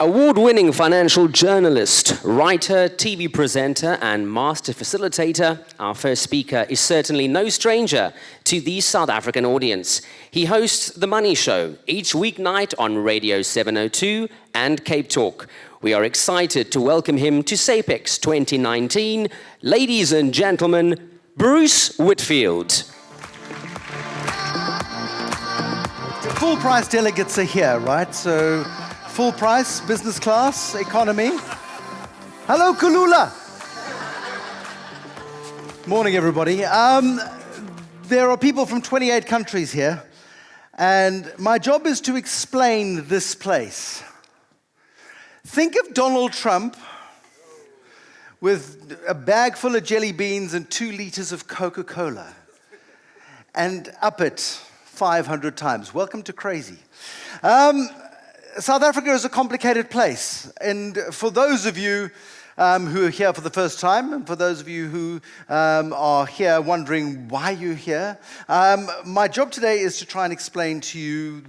Award-winning financial journalist, writer, TV presenter, and master facilitator, our first speaker is certainly no stranger to the South African audience. He hosts The Money Show each weeknight on Radio 702 and Cape Talk. We are excited to welcome him to SAPEX 2019. Ladies and gentlemen, Bruce Whitfield. Full price delegates are here, right? So full price, business class, economy. Hello, Kulula. Morning, everybody. There are people from 28 countries here, and my job is to explain this place. Think of Donald Trump with a bag full of jelly beans and 2 liters of Coca-Cola, and up it 500 times. Welcome to crazy. South Africa is a complicated place, and for those of you who are here for the first time, and for those of you who are here wondering why you're here, my job today is to try and explain to you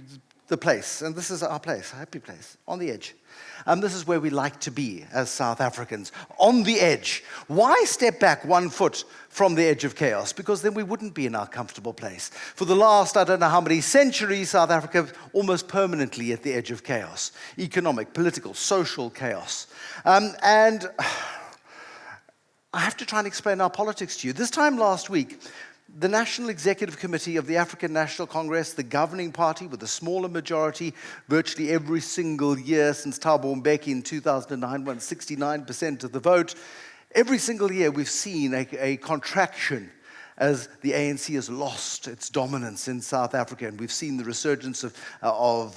the place, and this is our place, a happy place, on the edge. This is where we like to be as South Africans, on the edge. Why step back 1 foot from the edge of chaos? Because then we wouldn't be in our comfortable place. For the last, I don't know how many centuries, South Africa almost permanently at the edge of chaos. Economic, political, social chaos. And I have to try and explain our politics to you. This time last week, the National Executive Committee of the African National Congress, the governing party with a smaller majority, virtually every single year since Thabo Mbeki in 2009 won 69% of the vote, every single year we've seen a contraction as the ANC has lost its dominance in South Africa, and we've seen the resurgence of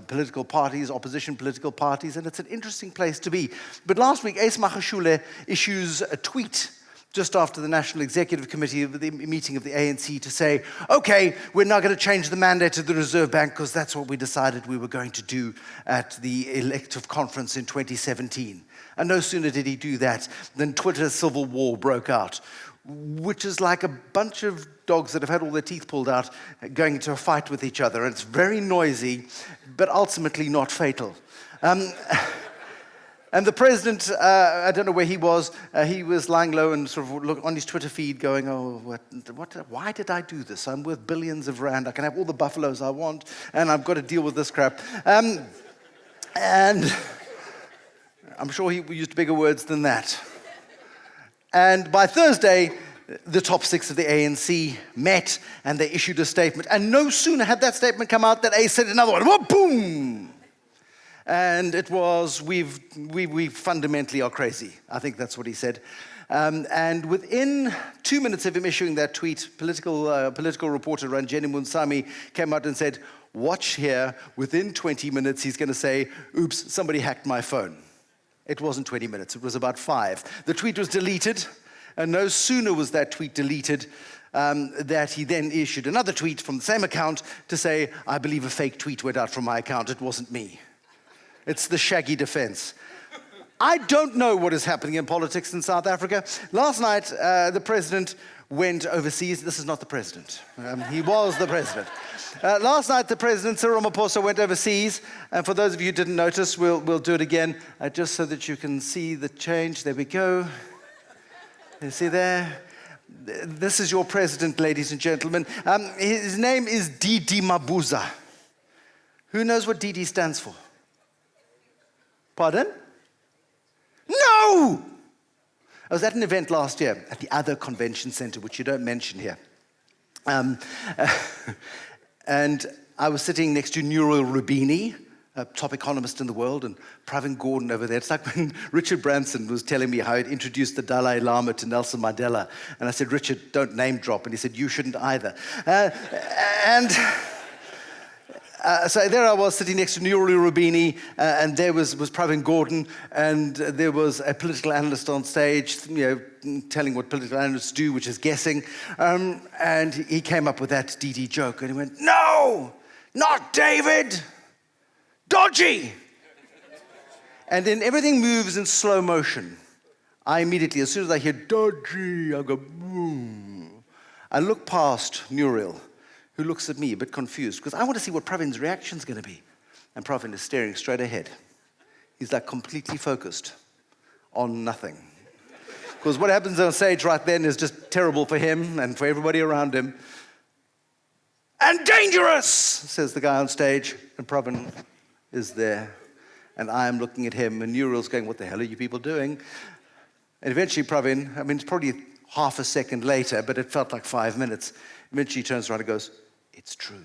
political parties, opposition political parties, and it's an interesting place to be. But last week, Ace Magashule issues a tweet just after the National Executive Committee of the meeting of the ANC to say, okay, we're now going to change the mandate of the Reserve Bank because that's what we decided we were going to do at the elective conference in 2017. And no sooner did he do that than Twitter's civil war broke out, which is like a bunch of dogs that have had all their teeth pulled out going into a fight with each other. And it's very noisy, but ultimately not fatal. And the president, I don't know where he was lying low and sort of look on his Twitter feed going, oh, why did I do this? I'm worth billions of rand. I can have all the buffaloes I want, and I've got to deal with this crap. And I'm sure he used bigger words than that. And by Thursday, the top 6 of the ANC met, and they issued a statement. And no sooner had that statement come out than Ace said another one. Whoa, boom! And it was, we fundamentally are crazy. I think that's what he said. And within 2 minutes of him issuing that tweet, political reporter Ranjeni Munsami came out and said, watch here, within 20 minutes he's going to say, oops, somebody hacked my phone. It wasn't 20 minutes, it was about 5. The tweet was deleted, and no sooner was that tweet deleted that he then issued another tweet from the same account to say, I believe a fake tweet went out from my account, it wasn't me. It's the shaggy defense. I don't know what is happening in politics in South Africa. Last night, the president went overseas. This is not the president. He was the president. Last night, the president, Cyril Ramaphosa, went overseas. And for those of you who didn't notice, we'll do it again, just so that you can see the change. There we go. You see there? This is your president, ladies and gentlemen. His name is Didi Mabuza. Who knows what Didi stands for? Pardon? No! I was at an event last year at the other convention center, which you don't mention here. And I was sitting next to Nouriel Roubini, a top economist in the world, and Pravin Gordhan over there. It's like when Richard Branson was telling me how he'd introduced the Dalai Lama to Nelson Mandela. And I said, Richard, don't name drop. And he said, you shouldn't either. So there I was sitting next to Nouriel Roubini, and there was Pravin Gordhan, and there was a political analyst on stage, telling what political analysts do, which is guessing. And he came up with that DD joke, and he went, no, not David, dodgy. And then everything moves in slow motion. I immediately, as soon as I hear dodgy, I go, boom. I look past Nouriel, who looks at me a bit confused, because I want to see what Pravin's reaction is going to be. And Pravin is staring straight ahead. He's like completely focused on nothing. Because what happens on stage right then is just terrible for him and for everybody around him. And dangerous, says the guy on stage. And Pravin is there. And I am looking at him, and Nuriel's going, what the hell are you people doing? And eventually Pravin, it's probably half a second later, but it felt like 5 minutes. Eventually he turns around and goes, it's true.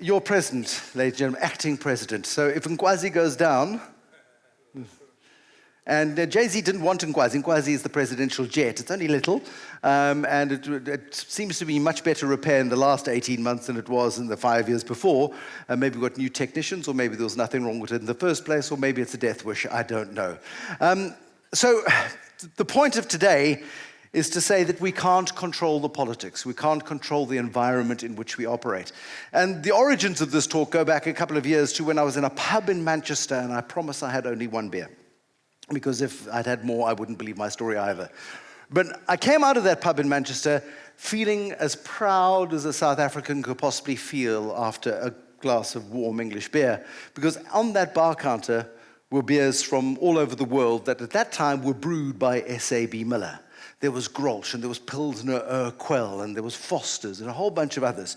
Your president, ladies and gentlemen, acting president. So if Nkwazi goes down, and Jay-Z didn't want Nkwazi. Nkwazi is the presidential jet. It's only little, and it seems to be much better repair in the last 18 months than it was in the 5 years before. Maybe we've got new technicians, or maybe there was nothing wrong with it in the first place, or maybe it's a death wish. I don't know. So the point of today is to say that we can't control the politics. We can't control the environment in which we operate. And the origins of this talk go back a couple of years to when I was in a pub in Manchester, and I promise I had only one beer. Because if I'd had more, I wouldn't believe my story either. But I came out of that pub in Manchester feeling as proud as a South African could possibly feel after a glass of warm English beer. Because on that bar counter were beers from all over the world that at that time were brewed by S.A.B. Miller. There was Grolsch, and there was Pilsner Urquell, and there was Foster's, and a whole bunch of others.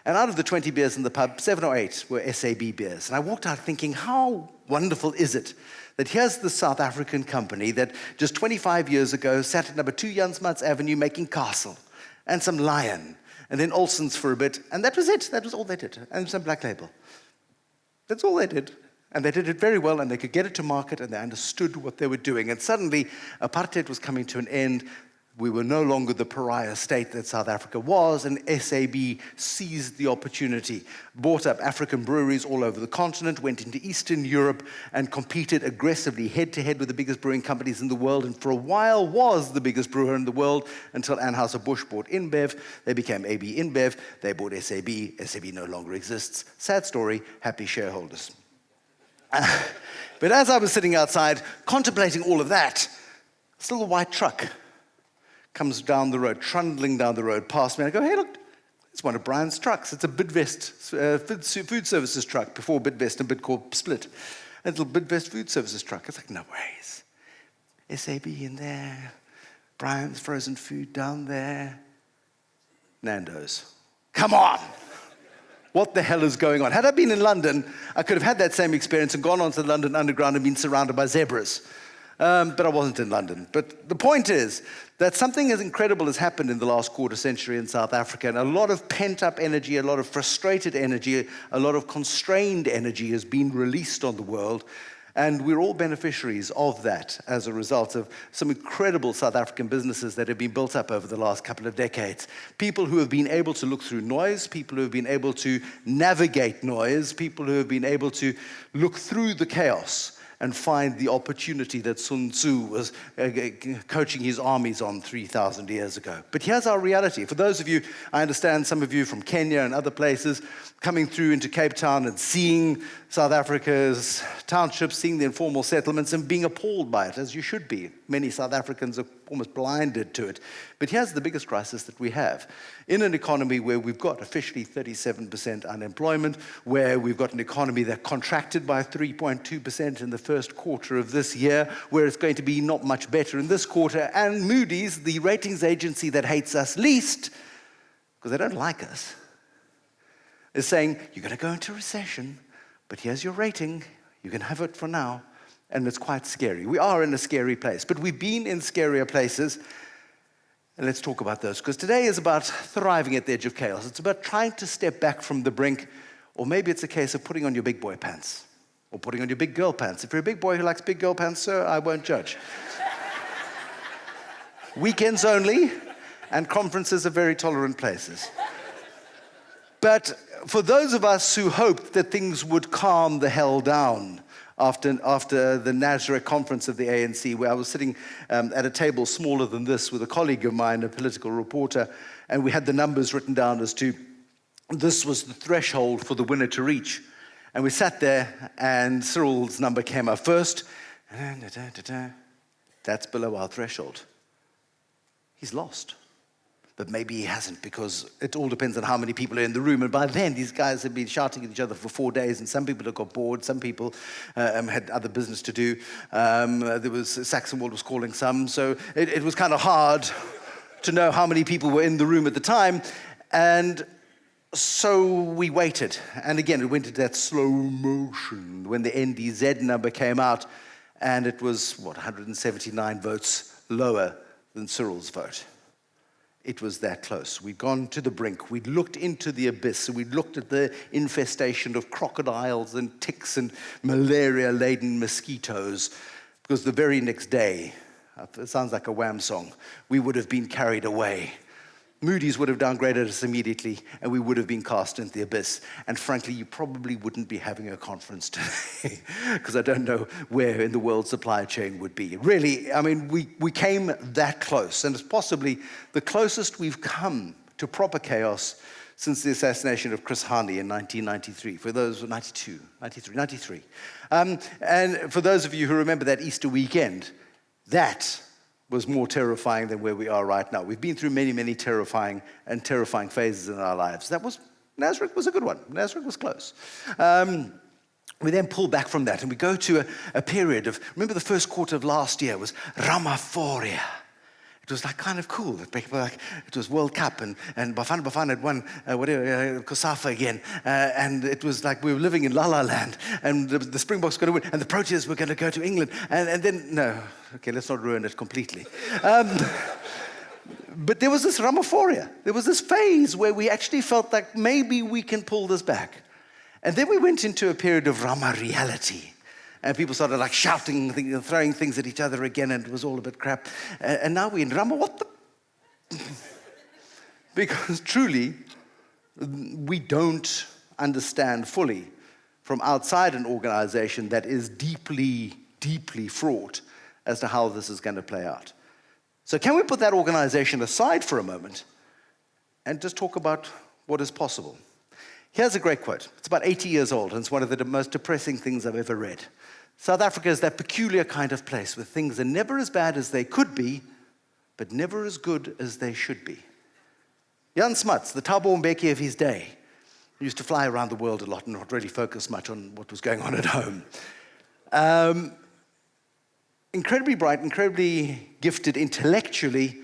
And out of the 20 beers in the pub, 7 or 8 were S.A.B. beers. And I walked out thinking, how wonderful is it that here's the South African company that just 25 years ago sat at number 2 Jan Smuts Avenue making Castle and some Lion, and then Olsen's for a bit, and that was it. That was all they did, and some Black Label. That's all they did. And they did it very well, and they could get it to market, and they understood what they were doing. And suddenly, apartheid was coming to an end. We were no longer the pariah state that South Africa was, and SAB seized the opportunity, bought up African breweries all over the continent, went into Eastern Europe, and competed aggressively head-to-head with the biggest brewing companies in the world, and for a while was the biggest brewer in the world until Anheuser-Busch bought InBev. They became AB InBev. They bought SAB. SAB no longer exists. Sad story, happy shareholders. But as I was sitting outside contemplating all of that, still a white truck comes down the road, trundling down the road past me. I go, hey, look, it's one of Brian's trucks. It's a Bidvest food services truck before Bidvest and Bidcorp split. A little Bidvest food services truck. It's like, no ways. SAB in there, Brian's frozen food down there, Nando's. Come on! What the hell is going on? Had I been in London, I could have had that same experience and gone onto the London Underground and been surrounded by zebras. But I wasn't in London. But the point is that something as incredible has happened in the last quarter century in South Africa, and a lot of pent-up energy, a lot of frustrated energy, a lot of constrained energy has been released on the world, and we're all beneficiaries of that as a result of some incredible South African businesses that have been built up over the last couple of decades. People who have been able to look through noise, people who have been able to navigate noise, people who have been able to look through the chaos and find the opportunity that Sun Tzu was coaching his armies on 3,000 years ago. But here's our reality. For those of you, I understand some of you from Kenya and other places, coming through into Cape Town and seeing South Africa's townships, seeing the informal settlements and being appalled by it, as you should be. Many South Africans are almost blinded to it. But here's the biggest crisis that we have. In an economy where we've got officially 37% unemployment, where we've got an economy that contracted by 3.2% in the first quarter of this year, where it's going to be not much better in this quarter, and Moody's, the ratings agency that hates us least, because they don't like us, is saying, you're going to go into recession, but here's your rating, you can have it for now, and it's quite scary. We are in a scary place, but we've been in scarier places, and let's talk about those, because today is about thriving at the edge of chaos. It's about trying to step back from the brink, or maybe it's a case of putting on your big boy pants, or putting on your big girl pants. If you're a big boy who likes big girl pants, sir, I won't judge. Weekends only, and conferences are very tolerant places. But for those of us who hoped that things would calm the hell down after the Nazareth conference of the ANC, where I was sitting at a table smaller than this with a colleague of mine, a political reporter, and we had the numbers written down as to this was the threshold for the winner to reach. And we sat there, and Cyril's number came up first. That's below our threshold. He's lost. But maybe he hasn't, because it all depends on how many people are in the room. And by then, these guys have been shouting at each other for 4 days, and some people have got bored, some people had other business to do. There was Saxonwold was calling some, so it was kind of hard to know how many people were in the room at the time. And so we waited. And again, it went into that slow motion when the NDZ number came out, and it was, 179 votes lower than Cyril's vote. It was that close. We'd gone to the brink. We'd looked into the abyss. We'd looked at the infestation of crocodiles and ticks and malaria-laden mosquitoes, because the very next day, it sounds like a Wham song, we would have been carried away. Moody's would have downgraded us immediately, and we would have been cast into the abyss. And frankly, you probably wouldn't be having a conference today, because I don't know where in the world supply chain would be. Really, I mean, we came that close, and it's possibly the closest we've come to proper chaos since the assassination of Chris Hani in 1993. For those, 93. And for those of you who remember that Easter weekend, that was more terrifying than where we are right now. We've been through many, many terrifying phases in our lives. Nazareth was a good one. Nazareth was close. We then pull back from that, and we go to a period of, remember the first quarter of last year was Ramaphoria. It was like kind of cool. It was World Cup, and Bafana had won Kosafa again, and it was like we were living in La La Land, and the Springboks were going to win, and the Proteas were going to go to England, and then, no, okay, let's not ruin it completely. But there was this Ramaphoria. There was this phase where we actually felt like maybe we can pull this back. And then we went into a period of Rama reality. And people started like shouting, throwing things at each other again, and it was all a bit crap. And now we're in Rama, what the? Because truly, we don't understand fully from outside an organization that is deeply, deeply fraught as to how this is going to play out. So can we put that organization aside for a moment and just talk about what is possible? Here's a great quote. It's about 80 years old, and it's one of the most depressing things I've ever read. South Africa is that peculiar kind of place where things are never as bad as they could be, but never as good as they should be. Jan Smuts, the Thabo Mbeki of his day, used to fly around the world a lot and not really focus much on what was going on at home. Incredibly bright, incredibly gifted intellectually,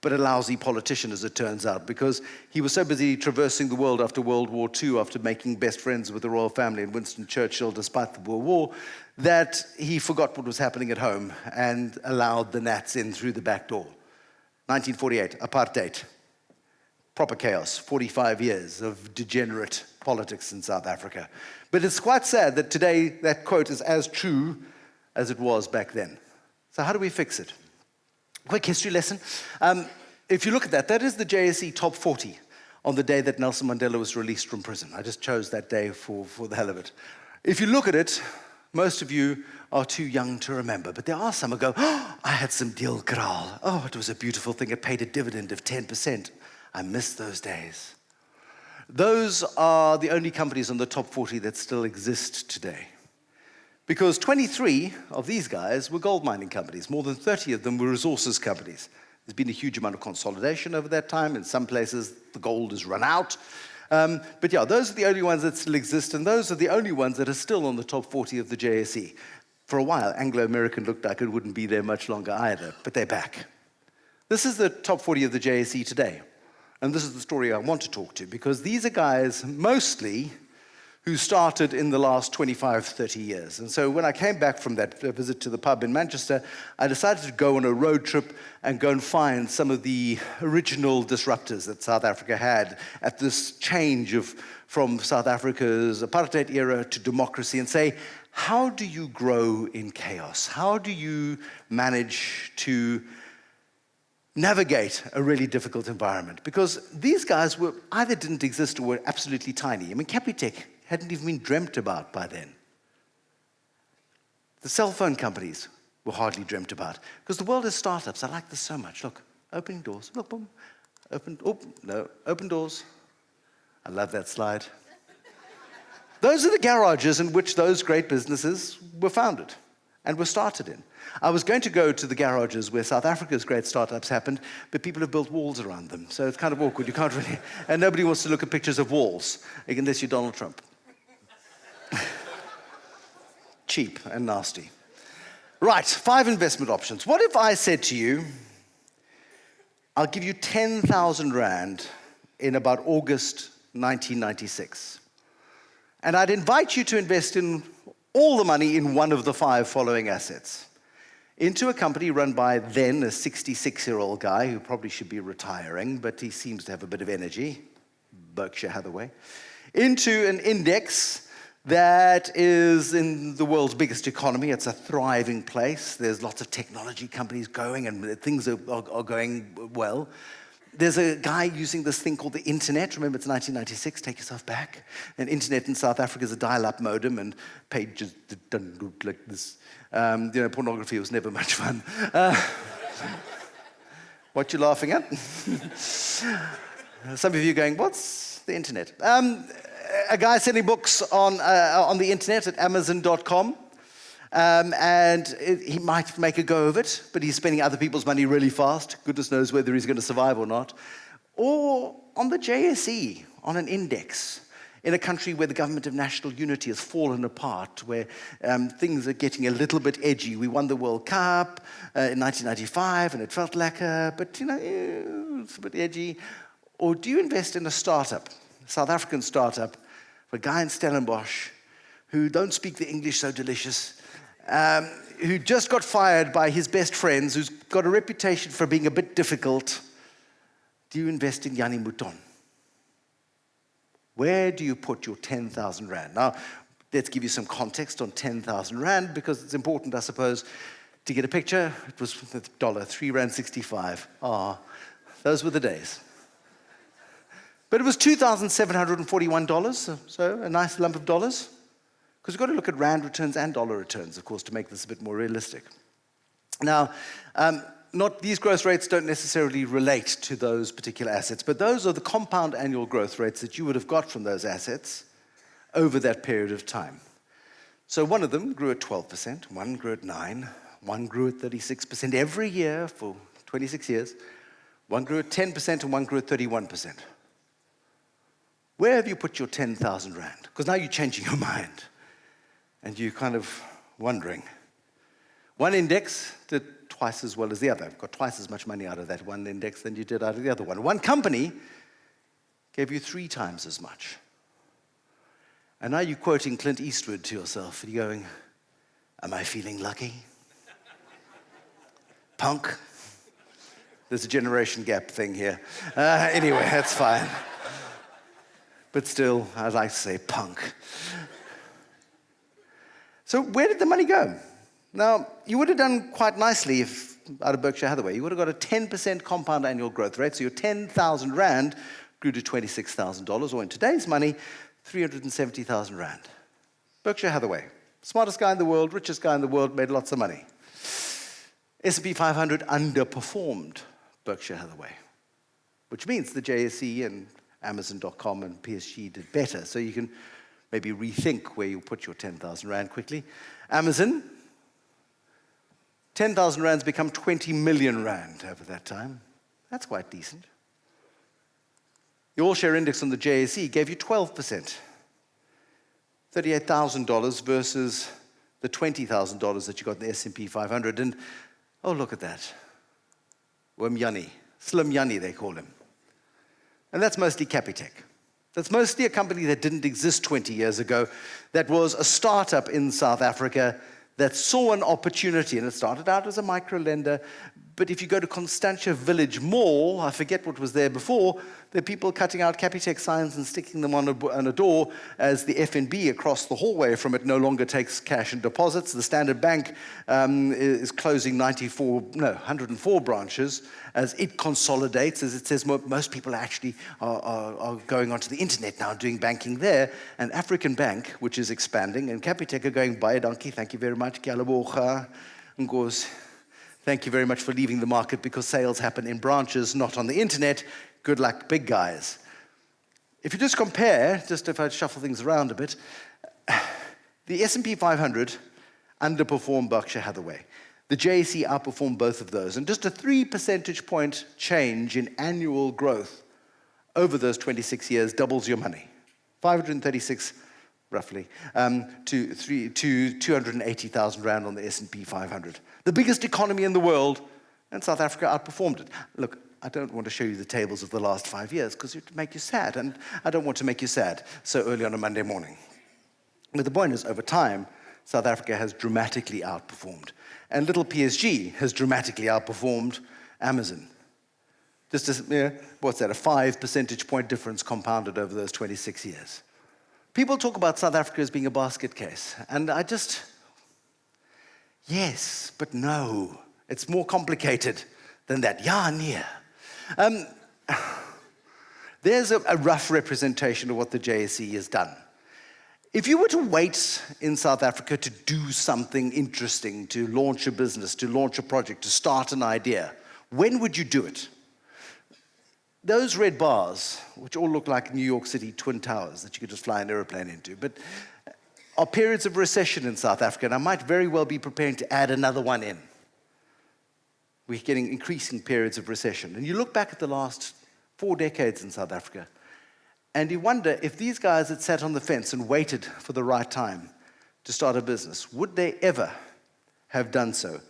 but a lousy politician, as it turns out, because he was so busy traversing the world after World War II, after making best friends with the royal family and Winston Churchill despite the World War, that he forgot what was happening at home and allowed the Nats in through the back door. 1948, apartheid. Proper chaos, 45 years of degenerate politics in South Africa. But it's quite sad that today that quote is as true as it was back then. So how do we fix it? Quick history lesson. If you look at that is the JSE top 40 on the day that Nelson Mandela was released from prison. I just chose that day for the hell of it. If you look at it, most of you are too young to remember, but there are some who go, oh, I had some deel kraal. Oh, it was a beautiful thing. It paid a dividend of 10%. I miss those days. Those are the only companies on the top 40 that still exist today. Because 23 of these guys were gold mining companies. More than 30 of them were resources companies. There's been a huge amount of consolidation over that time. In some places, the gold has run out. But yeah, those are the only ones that still exist, and those are the only ones that are still on the top 40 of the JSE. For a while, Anglo-American looked like it wouldn't be there much longer either, but they're back. This is the top 40 of the JSE today. And this is the story I want to talk to, because these are guys mostly who started in the last 25, 30 years. And so when I came back from that visit to the pub in Manchester, I decided to go on a road trip and go and find some of the original disruptors that South Africa had at this change from South Africa's apartheid era to democracy, and say, how do you grow in chaos? How do you manage to navigate a really difficult environment? Because these guys were either didn't exist or were absolutely tiny. I mean, Capitec hadn't even been dreamt about by then. The cell phone companies were hardly dreamt about. Because the world is startups. I like this so much. Look, opening doors. Look, boom. Open doors. I love that slide. Those are the garages in which those great businesses were founded. and were started in. I was going to go to the garages where South Africa's great startups happened, but people have built walls around them. So it's kind of awkward. You can't really, and nobody wants to look at pictures of walls, unless you're Donald Trump. Cheap and nasty. Right, 5 investment options. What if I said to you, I'll give you 10,000 Rand in about August 1996. And I'd invite you to invest in all the money in one of the 5 following assets. Into a company run by then a 66-year-old guy who probably should be retiring, but he seems to have a bit of energy, Berkshire Hathaway. Into an index that is in the world's biggest economy. It's a thriving place. There's lots of technology companies going, and things are going well. There's a guy using this thing called the internet. Remember, it's 1996. Take yourself back. And internet in South Africa is a dial-up modem, and pages don't look like this. Pornography was never much fun. What you laughing at? Some of you going, what's the internet? A guy selling books on the internet at Amazon.com. He might make a go of it, but he's spending other people's money really fast. Goodness knows whether he's going to survive or not. Or on the JSE, on an index, in a country where the government of national unity has fallen apart, where things are getting a little bit edgy. We won the World Cup in 1995, and it felt lacquer, but it's a bit edgy. Or do you invest in a startup, a South African startup, for a guy in Stellenbosch who don't speak the English so delicious, who just got fired by his best friends, who's got a reputation for being a bit difficult? Do you invest in Yanni Mouton? Where do you put your 10,000 Rand? Now, let's give you some context on 10,000 Rand, because it's important, I suppose, to get a picture. It was the dollar, 3.65 Rand. Those were the days. But it was $2,741, so a nice lump of dollars. Because you've got to look at Rand returns and dollar returns, of course, to make this a bit more realistic. Now, these growth rates don't necessarily relate to those particular assets, but those are the compound annual growth rates that you would have got from those assets over that period of time. So one of them grew at 12%, one grew at 9%, one grew at 36% every year for 26 years, one grew at 10%, and one grew at 31%. Where have you put your 10,000 Rand? Because now you're changing your mind, and you're kind of wondering. One index did twice as well as the other. You've got twice as much money out of that one index than you did out of the other one. One company gave you 3 times as much. And now you're quoting Clint Eastwood to yourself, and you're going, am I feeling lucky? Punk? There's a generation gap thing here. Anyway, that's fine. But still, I'd like to say punk. So where did the money go? Now, you would have done quite nicely if, out of Berkshire Hathaway, you would have got a 10% compound annual growth rate, so your 10,000 Rand grew to $26,000, or in today's money, 370,000 Rand. Berkshire Hathaway, smartest guy in the world, richest guy in the world, made lots of money. S&P 500 underperformed Berkshire Hathaway, which means the JSE and Amazon.com and PSG did better. So you can maybe rethink where you put your 10,000 Rand quickly. Amazon, 10,000 Rand's become 20 million Rand over that time. That's quite decent. The all-share index on the JSE gave you 12%. $38,000 versus the $20,000 that you got in the S&P 500. And, oh, look at that. Yanni, Slim Yanni, they call him. And that's mostly Capitec. That's mostly a company that didn't exist 20 years ago, that was a startup in South Africa that saw an opportunity, and it started out as a micro-lender. But if you go to Constantia Village Mall, I forget what was there before, there are people cutting out Capitec signs and sticking them on a door, as the FNB across the hallway from it no longer takes cash and deposits. The Standard Bank is closing 104 branches as it consolidates, as it says most people actually are going onto the internet now, doing banking there. And African Bank, which is expanding, and Capitec are going, baie dankie, thank you very much, kia leboga, ngozi. Thank you very much for leaving the market, because sales happen in branches, not on the internet. Good luck, big guys. If you just compare, just if I shuffle things around a bit, the S&P 500 underperformed Berkshire Hathaway. The JSE outperformed both of those. And just a 3 percentage point change in annual growth over those 26 years doubles your money. 536, roughly, to 280,000 Rand on the S&P 500. The biggest economy in the world, and South Africa outperformed it. Look, I don't want to show you the tables of the last 5 years because it would make you sad, and I don't want to make you sad so early on a Monday morning. But the point is, over time, South Africa has dramatically outperformed. And little PSG has dramatically outperformed Amazon. Just as, what's that, a 5 percentage point difference compounded over those 26 years. People talk about South Africa as being a basket case. And I just, yes, but no. It's more complicated than that. Ja, nee. There's a rough representation of what the JSE has done. If you were to wait in South Africa to do something interesting, to launch a business, to launch a project, to start an idea, when would you do it? Those red bars, which all look like New York City Twin Towers that you could just fly an airplane into, but are periods of recession in South Africa, and I might very well be preparing to add another one in. We're getting increasing periods of recession. And you look back at the last 4 decades in South Africa, and you wonder if these guys had sat on the fence and waited for the right time to start a business, would they ever have done so?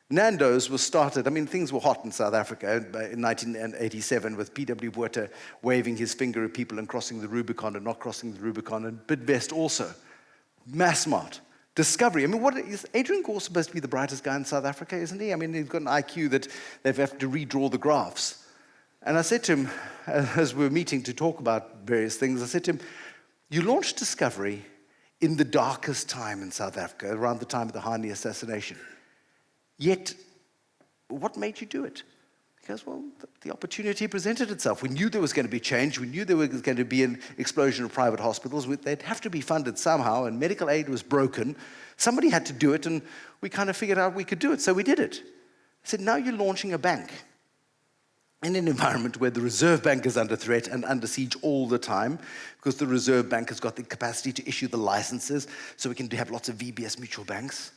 Nando's was started, things were hot in South Africa in 1987 with P.W. Botha waving his finger at people and crossing the Rubicon and not crossing the Rubicon, and Bidvest also. Massmart, Discovery. What is Adrian Gore supposed to be the brightest guy in South Africa, isn't he? He's got an IQ that they have to redraw the graphs. And I said to him, as we were meeting to talk about various things, I said to him, you launched Discovery in the darkest time in South Africa, around the time of the Hani assassination. Yet, what made you do it? He goes, well, the opportunity presented itself. We knew there was going to be change. We knew there was going to be an explosion of private hospitals. They'd have to be funded somehow, and medical aid was broken. Somebody had to do it, and we kind of figured out we could do it, so we did it. I said, now you're launching a bank in an environment where the Reserve Bank is under threat and under siege all the time, because the Reserve Bank has got the capacity to issue the licenses, so we can have lots of VBS mutual banks.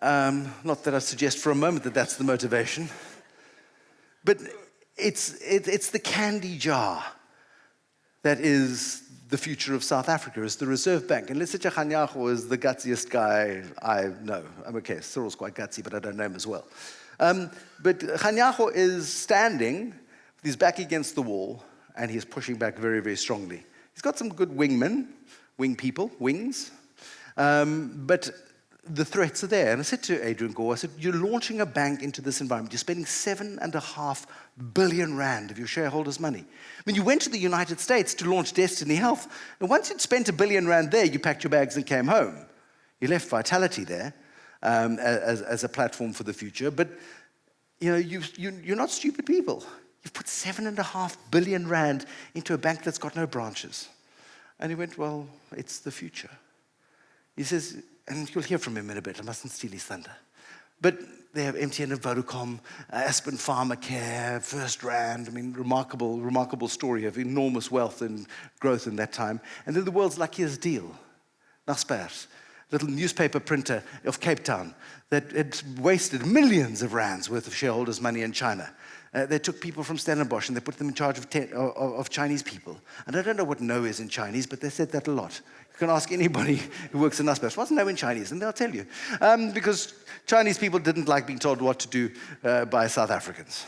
Not that I suggest for a moment that that's the motivation, but it's the candy jar that is the future of South Africa, is the Reserve Bank. And Lesotho Kganyago is the gutsiest guy I know. Okay, Cyril's quite gutsy, but I don't know him as well. But Kganyago is standing with his back against the wall, and he's pushing back very, very strongly. He's got some good wings, but the threats are there. And I said to Adrian Gore, I said, you're launching a bank into this environment. You're spending 7.5 billion Rand of your shareholders' money. You went to the United States to launch Destiny Health, and once you'd spent 1 billion Rand there, you packed your bags and came home. You left Vitality there as a platform for the future, but you're not stupid people. You've put 7.5 billion Rand into a bank that's got no branches. And he went, well, it's the future. He says, and you'll hear from him in a bit, I mustn't steal his thunder. But they have MTN and Vodacom, Aspen Pharmacare, First Rand. Remarkable story of enormous wealth and growth in that time. And then the world's luckiest deal, Naspers, little newspaper printer of Cape Town that had wasted millions of rands worth of shareholders' money in China. They took people from Stellenbosch and they put them in charge of Chinese people. And I don't know what no is in Chinese, but they said that a lot. You can ask anybody who works in Naspers, what's no in Chinese? And they'll tell you. Because Chinese people didn't like being told what to do by South Africans.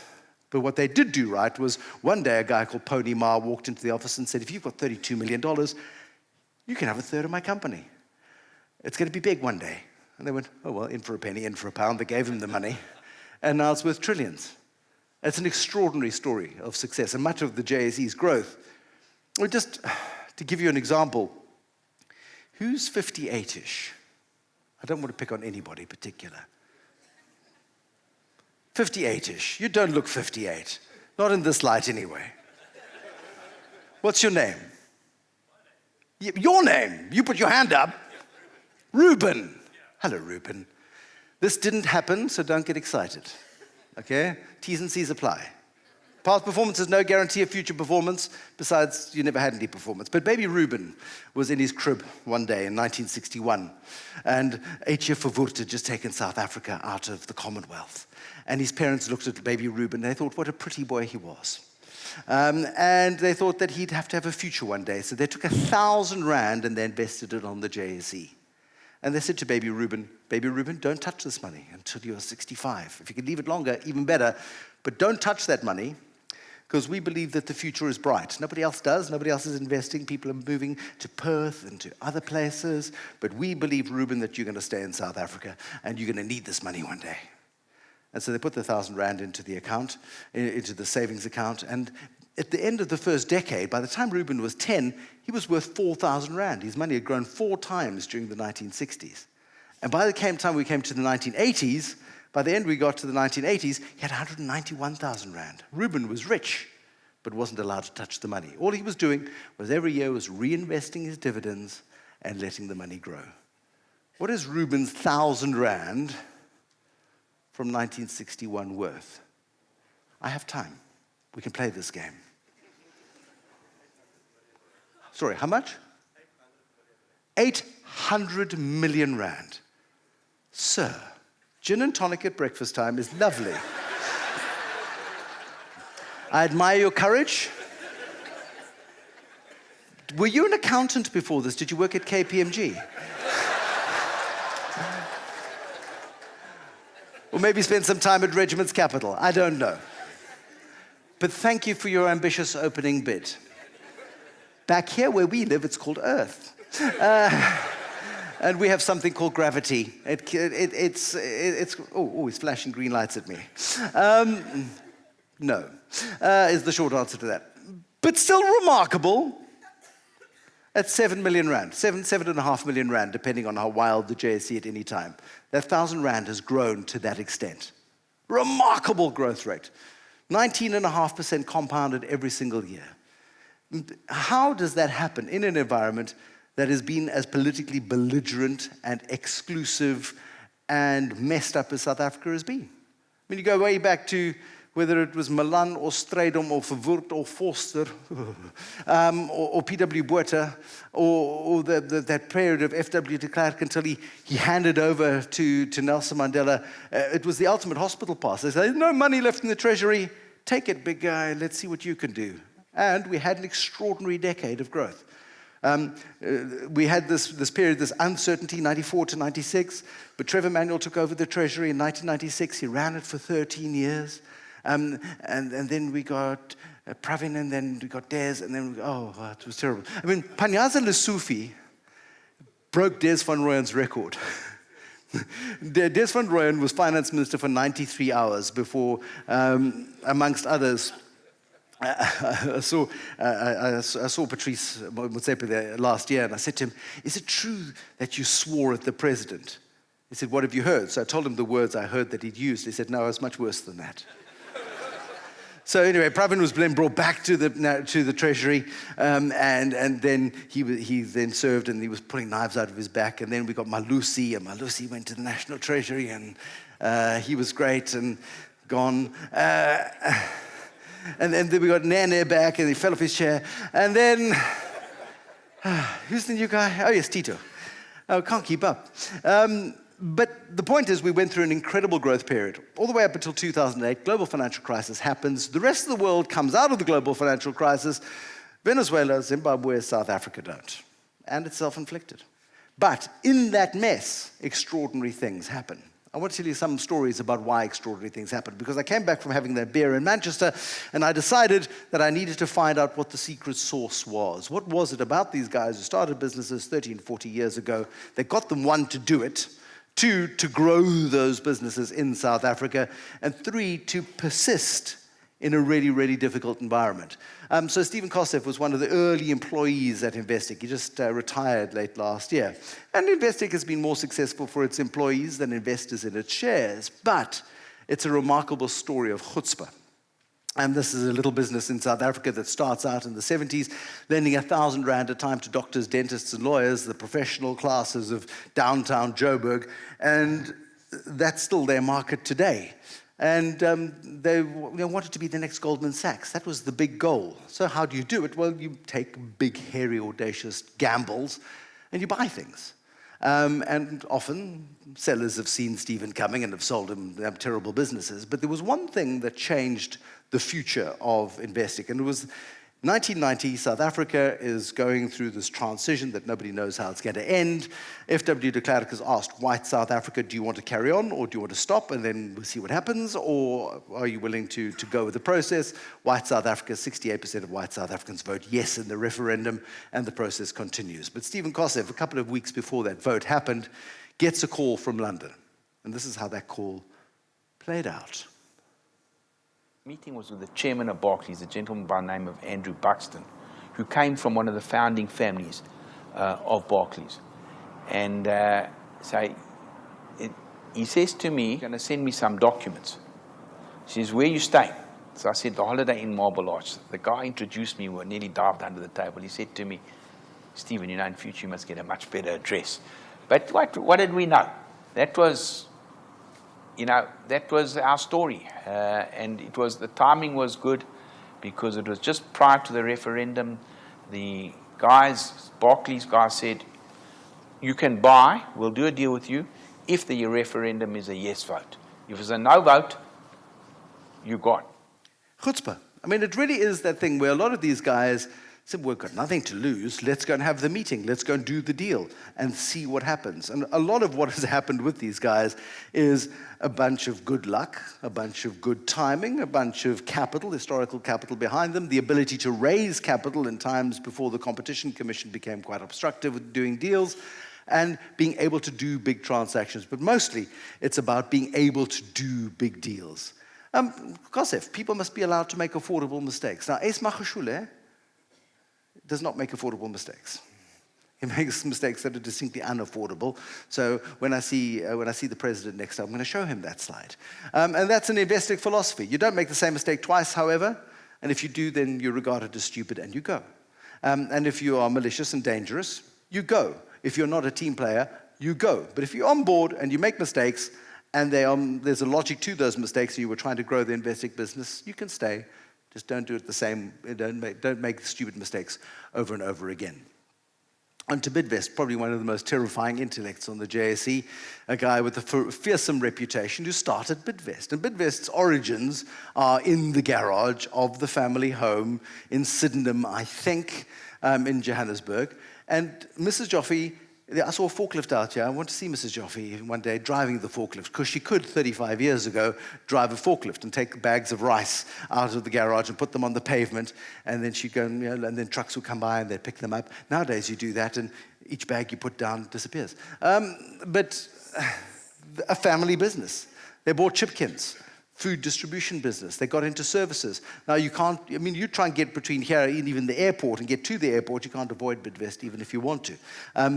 But what they did do right was one day a guy called Pony Ma walked into the office and said, if you've got $32 million, you can have a third of my company. It's going to be big one day. And they went, oh, well, in for a penny, in for a pound. They gave him the money. And now it's worth trillions. It's an extraordinary story of success and much of the JSE's growth. Well, just to give you an example, who's 58-ish? I don't want to pick on anybody particular. 58-ish. You don't look 58. Not in this light anyway. What's your name? Your name. You put your hand up. Ruben. Hello, Ruben. This didn't happen, so don't get excited. Okay? T's and C's apply. Past performance is no guarantee of future performance. Besides, you never had any performance. But baby Ruben was in his crib one day in 1961. And H.F. Verwoerd had just taken South Africa out of the Commonwealth. And his parents looked at baby Ruben and they thought, what a pretty boy he was. And they thought that he'd have to have a future one day. So they took 1,000 rand and they invested it on the JSE. And they said to baby Ruben, don't touch this money until you're 65. If you can leave it longer, even better. But don't touch that money, because we believe that the future is bright. Nobody else does. Nobody else is investing. People are moving to Perth and to other places. But we believe, Ruben, that you're going to stay in South Africa and you're going to need this money one day. And so they put the 1,000 rand into the account, into the savings account. And at the end of the first decade, by the time Ruben was 10, he was worth 4,000 rand. His money had grown 4 times during the 1960s. And by the time we came to the 1980s, by the end we got to the 1980s, he had 191,000 rand. Ruben was rich, but wasn't allowed to touch the money. All he was doing was every year was reinvesting his dividends and letting the money grow. What is Ruben's 1,000 rand from 1961 worth? I have time. We can play this game. Sorry, how much? 800 million rand. Sir, gin and tonic at breakfast time is lovely. I admire your courage. Were you an accountant before this? Did you work at KPMG? Or maybe spend some time at Regiment's Capital. I don't know. But thank you for your ambitious opening bid. Back here where we live, it's called Earth. And we have something called gravity. It's flashing green lights at me. No, is the short answer to that. But still remarkable. At 7 million rand, 7.5 million rand, depending on how wild the JSE at any time. That 1,000 rand has grown to that extent. Remarkable growth rate. 19.5% compounded every single year. How does that happen in an environment that has been as politically belligerent and exclusive and messed up as South Africa has been? I mean, you go way back to whether it was Milan or Strydom or Verwoerd or Forster or P.W. Botha or that period of F.W. de Klerk until he handed over to Nelson Mandela. It was the ultimate hospital pass. They said, no money left in the treasury. Take it, big guy. Let's see what you can do. And we had an extraordinary decade of growth. We had this period, this uncertainty, 94 to 96. But Trevor Manuel took over the treasury in 1996. He ran it for 13 years. And then we got Pravin, and then we got Des, and then it was terrible. I mean, Panyaza Lesufi broke Des van Rooyen's record. Des van Rooyen was finance minister for 93 hours before, amongst others, I saw Patrice Motsepe there last year, and I said to him, is it true that you swore at the president? He said, what have you heard? So I told him the words I heard that he'd used. He said, no, it's much worse than that. So anyway, Pravin was then brought back to the treasury, and then he then served, and he was pulling knives out of his back. And then we got Malusi, and Malusi went to the National Treasury, and he was great and gone. And then we got Nene back, and he fell off his chair. And then who's the new guy? Oh yes, Tito. Oh, can't keep up. But the point is, we went through an incredible growth period. All the way up until 2008, global financial crisis happens. The rest of the world comes out of the global financial crisis. Venezuela, Zimbabwe, South Africa don't. And it's self-inflicted. But in that mess, extraordinary things happen. I want to tell you some stories about why extraordinary things happen, because I came back from having that beer in Manchester, and I decided that I needed to find out what the secret sauce was. What was it about these guys who started businesses 30 and 40 years ago that got them, one, to do it, 2, to grow those businesses in South Africa, and 3, to persist in a really, really difficult environment. So Stephen Koseff was one of the early employees at Investec. He just retired late last year. And Investec has been more successful for its employees than investors in its shares. But it's a remarkable story of chutzpah. And this is a little business in South Africa that starts out in the 70s, lending 1,000 rand a time to doctors, dentists, and lawyers, the professional classes of downtown Joburg. And that's still their market today. And they wanted to be the next Goldman Sachs. That was the big goal. So how do you do it? Well, you take big, hairy, audacious gambles, and you buy things. And often, sellers have seen Stephen coming and have sold him terrible businesses. But there was one thing that changed the future of investing, and it was 1990, South Africa is going through this transition that nobody knows how it's going to end. F.W. de Klerk has asked white South Africa, do you want to carry on or do you want to stop and then we'll see what happens, or are you willing to go with the process? White South Africa, 68% of white South Africans vote yes in the referendum, and the process continues. But Stephen Koseff, a couple of weeks before that vote happened, gets a call from London. And this is how that call played out. Meeting was with the chairman of Barclays, a gentleman by the name of Andrew Buxton, who came from one of the founding families of Barclays. And he says to me, going to send me some documents. He says, where are you staying? So I said, the Holiday Inn Marble Arch. The guy introduced me, we nearly dived under the table. He said to me, Stephen, in future you must get a much better address. But what did we know? That was our story. And the timing was good because it was just prior to the referendum. The Barclays guys said, you can buy, we'll do a deal with you if the referendum is a yes vote. If it's a no vote, you're gone. Chutzpah. I mean, it really is that thing where a lot of these guys said, we've got nothing to lose. Let's go and have the meeting. Let's go and do the deal and see what happens. And a lot of what has happened with these guys is a bunch of good luck, a bunch of good timing, a bunch of capital, historical capital behind them, the ability to raise capital in times before the Competition Commission became quite obstructive with doing deals, and being able to do big transactions. But mostly, it's about being able to do big deals. Koseff, people must be allowed to make affordable mistakes. Now, Ace Magashule does not make affordable mistakes. He makes mistakes that are distinctly unaffordable. So when I see the president next time, I'm going to show him that slide. And that's an investing philosophy. You don't make the same mistake twice, however, and if you do, then you're regarded as stupid and you go. And if you are malicious and dangerous, you go. If you're not a team player, you go. But if you're on board and you make mistakes, and there's a logic to those mistakes, and you were trying to grow the investing business, you can stay. Just don't do it the same. Don't make stupid mistakes over and over again. And to Bidvest, probably one of the most terrifying intellects on the JSE, a guy with a fearsome reputation who started Bidvest. And Bidvest's origins are in the garage of the family home in Sydenham, I think, in Johannesburg. And Mrs. Joffe, I saw a forklift out here. I want to see Mrs. Joffe one day driving the forklift, because she could, 35 years ago, drive a forklift and take bags of rice out of the garage and put them on the pavement, and then she'd go, and then trucks would come by and they'd pick them up. Nowadays, you do that, and each bag you put down disappears. But a family business. They bought Chipkins. Food distribution business. They got into services. Now you can't, you try and get between here and even the airport and get to the airport, you can't avoid Bidvest even if you want to.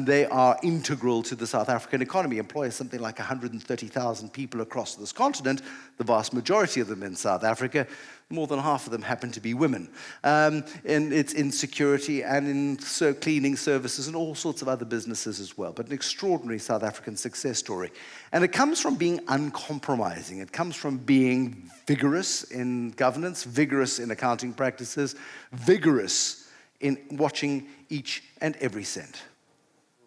They are integral to the South African economy, employ something like 130,000 people across this continent, the vast majority of them in South Africa. More than half of them happen to be women. And it's in security and in cleaning services and all sorts of other businesses as well. But an extraordinary South African success story. And it comes from being uncompromising. It comes from being vigorous in governance, vigorous in accounting practices, vigorous in watching each and every cent.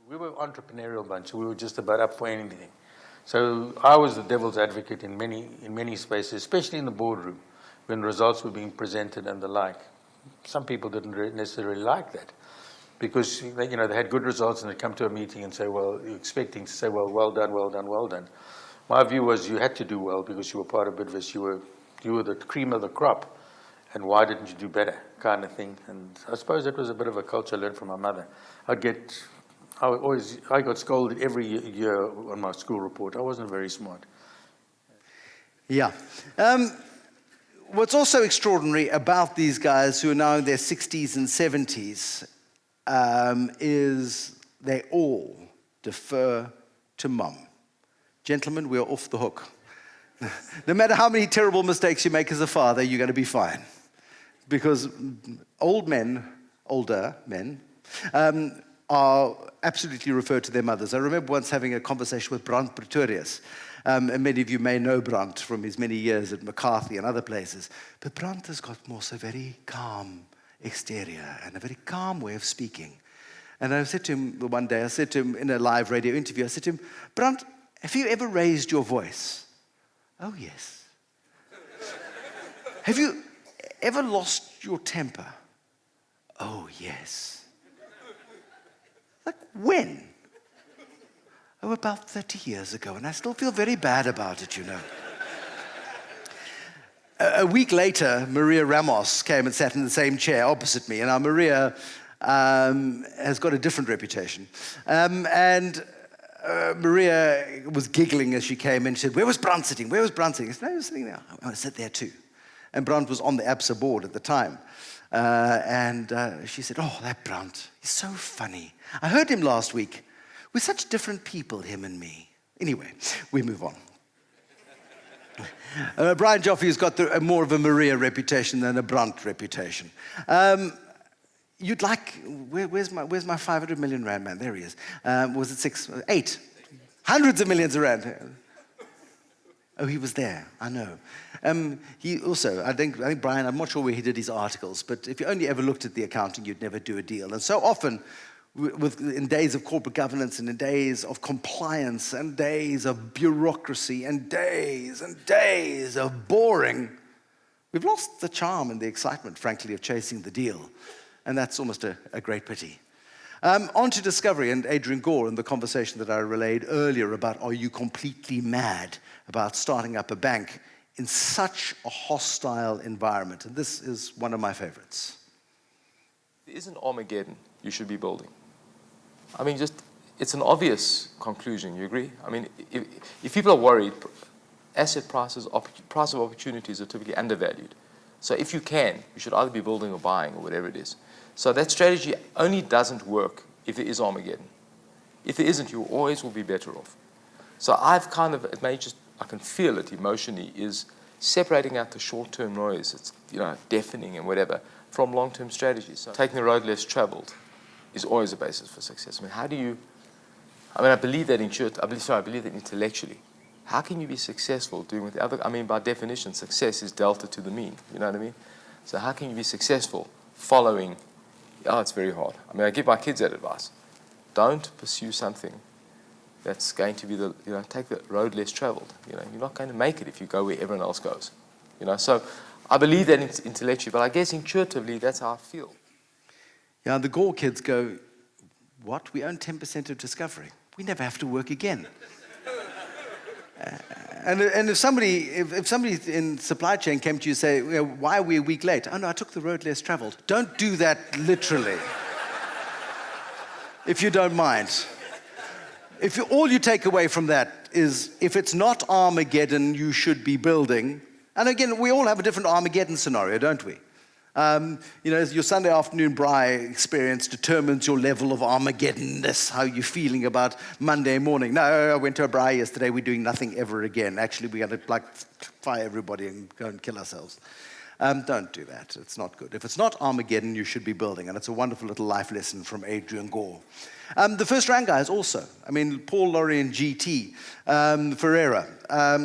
We were an entrepreneurial bunch. We were just about up for anything. So I was the devil's advocate in many spaces, especially in the boardroom, when results were being presented and the like. Some people didn't necessarily like that because they had good results and they'd come to a meeting and say, well, you're expecting to say, well done, well done, well done. My view was you had to do well because you were part of Bidvest. You were the cream of the crop, and why didn't you do better, kind of thing. And I suppose that was a bit of a culture learned from my mother. I got scolded every year on my school report. I wasn't very smart. Yeah. What's also extraordinary about these guys who are now in their 60s and 70s is they all defer to mum. Gentlemen, we are off the hook. No matter how many terrible mistakes you make as a father, you're going to be fine. Because older men, are absolutely referred to their mothers. I remember once having a conversation with Brant Pretorius. And many of you may know Brant from his many years at McCarthy and other places. But Brant has got also a very calm exterior and a very calm way of speaking. And I said to him one day, I said to him in a live radio interview, I said to him, Brant, have you ever raised your voice? Oh, yes. Have you ever lost your temper? Oh, yes. Like when? Oh, about 30 years ago, and I still feel very bad about it, you know. A week later, Maria Ramos came and sat in the same chair opposite me, and now Maria has got a different reputation. Maria was giggling as she came in. She said, "Where was Brant sitting? Where was Brant sitting?" I said, "No, he was sitting there." "I want to sit there too." And Brant was on the ABSA board at the time. She said, "Oh, that Brant, he's so funny. I heard him last week. We're such different people, him and me." Anyway, we move on. Brian Joffrey's got more of a Maria reputation than a Brant reputation. You'd like, where's my 500 million rand man? There he is. Was it 6, 8? Hundreds of millions of rand. Oh, he was there, I know. He also, I think Brian, I'm not sure where he did his articles, but if you only ever looked at the accounting, you'd never do a deal. And so often, in days of corporate governance and in days of compliance and days of bureaucracy and days of boring, we've lost the charm and the excitement, frankly, of chasing the deal. And that's almost a great pity. On to Discovery and Adrian Gore and the conversation that I relayed earlier about, are you completely mad about starting up a bank in such a hostile environment? And this is one of my favorites. There isn't Armageddon you should be building. I mean, it's an obvious conclusion, you agree? I mean, if people are worried, asset prices, price of opportunities are typically undervalued. So if you can, you should either be building or buying or whatever it is. So that strategy only doesn't work if there is Armageddon. If there isn't, you always will be better off. So I've kind of, I can feel it emotionally, is separating out the short-term noise, it's, deafening and whatever, from long-term strategies. So taking the road less traveled is always a basis for success. I mean, I believe that I believe that intellectually. How can you be successful doing what the other, by definition, success is delta to the mean, you know what I mean? So how can you be successful following, it's very hard. I give my kids that advice. Don't pursue something that's going to be take the road less traveled. You're not going to make it if you go where everyone else goes. So I believe that intellectually, but I guess intuitively, that's how I feel. Yeah, the Gore kids go, what? We own 10% of Discovery. We never have to work again. And if somebody in supply chain came to you and say, why are we a week late? Oh, no, I took the road less traveled. Don't do that literally. If you don't mind. All you take away from that is, if it's not Armageddon you should be building, and again, we all have a different Armageddon scenario, don't we? Your Sunday afternoon braai experience determines your level of Armageddonness, how you're feeling about Monday morning. No, I went to a braai yesterday, we're doing nothing ever again. Actually, we're going to fire everybody and go and kill ourselves. Don't do that. It's not good. If it's not Armageddon, you should be building. And it's a wonderful little life lesson from Adrian Gore. The first round guys also. Paul, Laurie, and GT. Ferreira.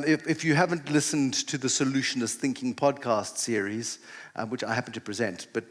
If you haven't listened to the Solutionist Thinking podcast series, which I happen to present, but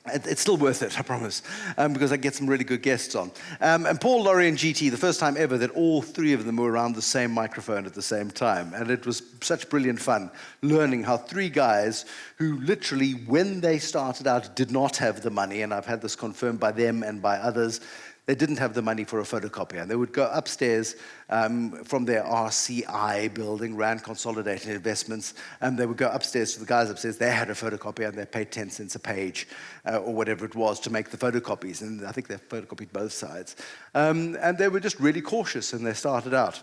it's still worth it, I promise, because I get some really good guests on. And Paul, Laurie, and GT, the first time ever that all three of them were around the same microphone at the same time. And it was such brilliant fun learning how three guys who literally, when they started out, did not have the money, and I've had this confirmed by them and by others, they didn't have the money for a photocopier. And they would go upstairs from their RCI building, Rand Consolidated Investments, and they would go upstairs to the guys upstairs. They had a photocopier, and they paid 10 cents a page or whatever it was to make the photocopies. And I think they photocopied both sides. And they were just really cautious, and they started out.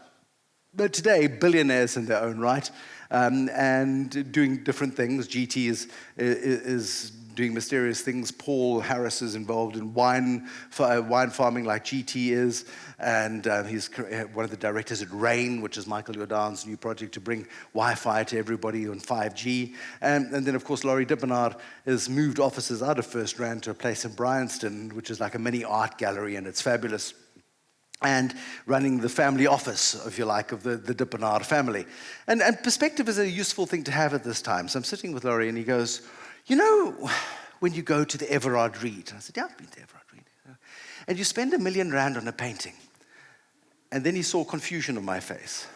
but today, billionaires in their own right, and doing different things. GT is doing mysterious things. Paul Harris is involved in wine farming like GT is, and he's one of the directors at RAIN, which is Michael Jordan's new project to bring Wi-Fi to everybody on 5G. And then, of course, Laurie Dippenard has moved offices out of First Rand to a place in Bryanston, which is like a mini art gallery, and it's fabulous. And running the family office, if you like, of the Dippenard family. And perspective is a useful thing to have at this time. So I'm sitting with Laurie, and he goes, you know, when you go to the Everard Reed? I said, yeah, I've been to Everard Reed. And you spend R1 million on a painting. And then he saw confusion on my face.